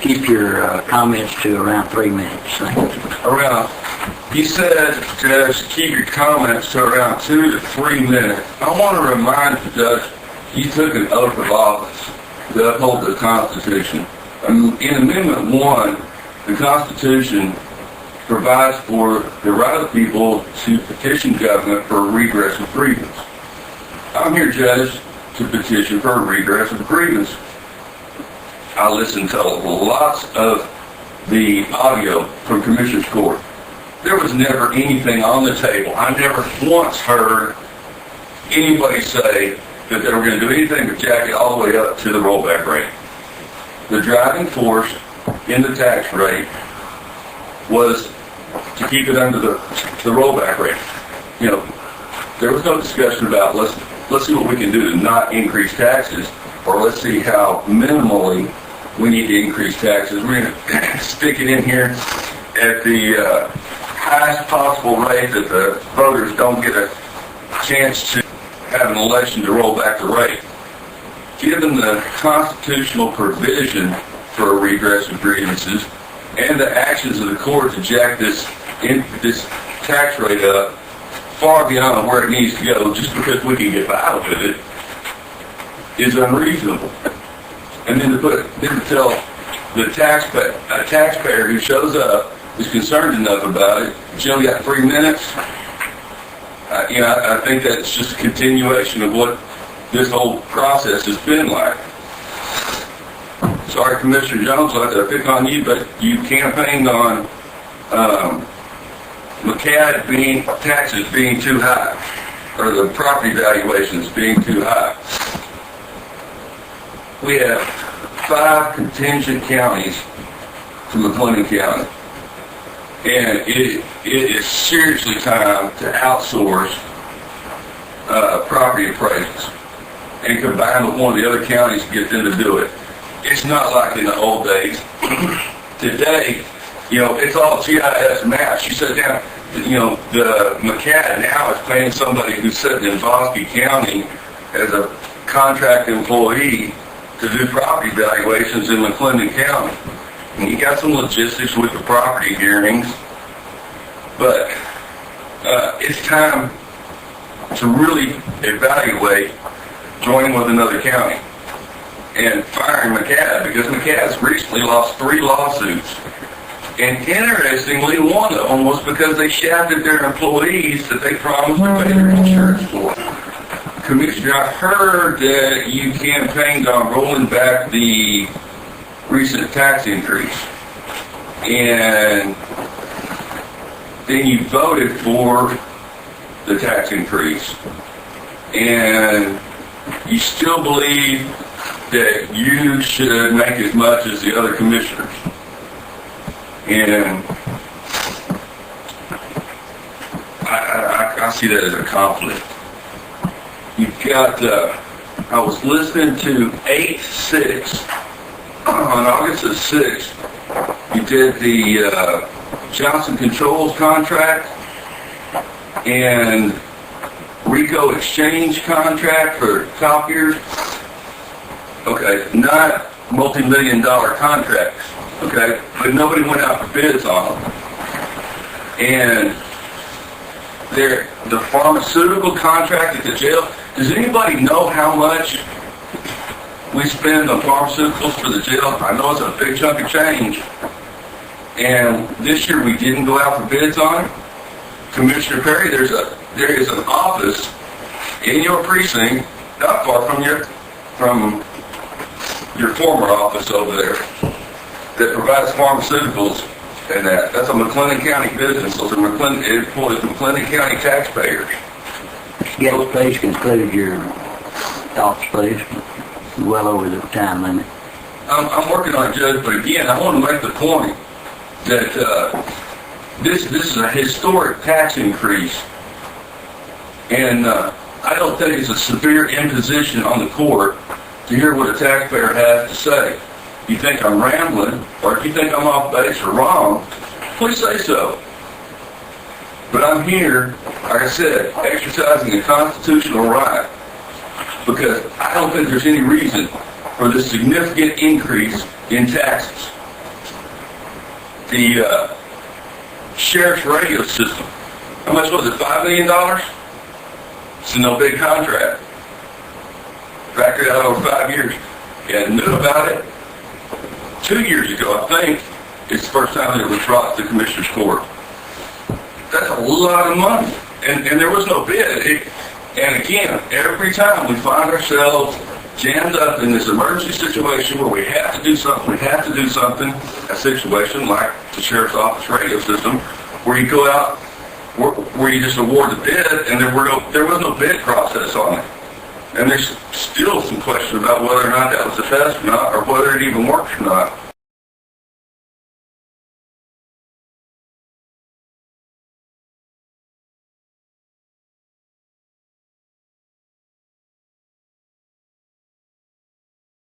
Keep your comments to around 3 minutes. Thank you. You said, Judge, keep your comments to around 2 to 3 minutes. I want to remind the Judge, you took an oath of office to uphold the Constitution. In Amendment 1, the Constitution provides for the right of people to petition government for a redress of grievance. I'm here, Judge, to petition for a redress of grievance. I listened to lots of the audio from Commissioner's Court. There was never anything on the table. I never once heard anybody say that they were going to do anything but jack it all the way up to the rollback rate. The driving force in the tax rate was to keep it under the rollback rate. You know, there was no discussion about let's see what we can do to not increase taxes, or let's see how minimally we need to increase taxes. We're going to stick it in here at the highest possible rate that the voters don't get a chance to have an election to roll back the rate. Given the constitutional provision for a redress of grievances and the actions of the court to jack this tax rate up far beyond where it needs to go just because we can get by with it is unreasonable. And then to tell the taxpayer who shows up is concerned enough about it, you only got 3 minutes. I think that's just a continuation of what this whole process has been like. Sorry, Commissioner Jones, I have to pick on you, but you campaigned on McCad taxes being too high, or the property valuations being too high. We have 5 contingent counties to McLennan County, and it is seriously time to outsource property appraisals and combine with one of the other counties to get them to do it. It's not like in the old days. Today, it's all GIS maps. You sit down, the McCad now is paying somebody who's sitting in Bosque County as a contract employee to do property valuations in McLennan County. And you got some logistics with the property hearings, but it's time to really evaluate joining with another county and firing McCad, because McCad's recently lost 3 lawsuits. And interestingly, one of them was because they shafted their employees that they promised to pay their insurance for. Commissioner, I heard that you campaigned on rolling back the recent tax increase, and then you voted for the tax increase, and you still believe that you should make as much as the other commissioners. And I see that as a conflict. You've got, I was listening to 8-6, on August the 6th, you did the Johnson Controls contract and Rico Exchange contract for copiers. Okay, not multi-million-dollar contracts, okay, but nobody went out for bids on them. And the pharmaceutical contract at the jail, does anybody know how much we spend on pharmaceuticals for the jail? I know it's a big chunk of change. And this year we didn't go out for bids on it. Commissioner Perry, there is an office in your precinct, not far from your former office over there, that provides pharmaceuticals, and that's a McLennan County business. So it employs McLennan County taxpayers. Yes, please conclude your thoughts, please. Well over the time limit. I'm working on it, Judge, but again, I want to make the point that this is a historic tax increase, and I don't think it's a severe imposition on the court to hear what a taxpayer has to say. If you think I'm rambling, or if you think I'm off base or wrong, please say so. But I'm here, like I said, exercising a constitutional right, because I don't think there's any reason for this significant increase in taxes. The sheriff's radio system, how much was it, $5 million? It's no big contract. Factored out over 5 years. Yeah, knew about it 2 years ago, I think. It's the first time it was brought to the Commissioner's Court. That's a lot of money. And there was no bid. And again, every time we find ourselves jammed up in this emergency situation where we have to do something, a situation like the Sheriff's Office radio system, where you go out, where you just award the bid, and there was no bid process on it. And there's still some question about whether or not that was the best or not, or whether it even works or not.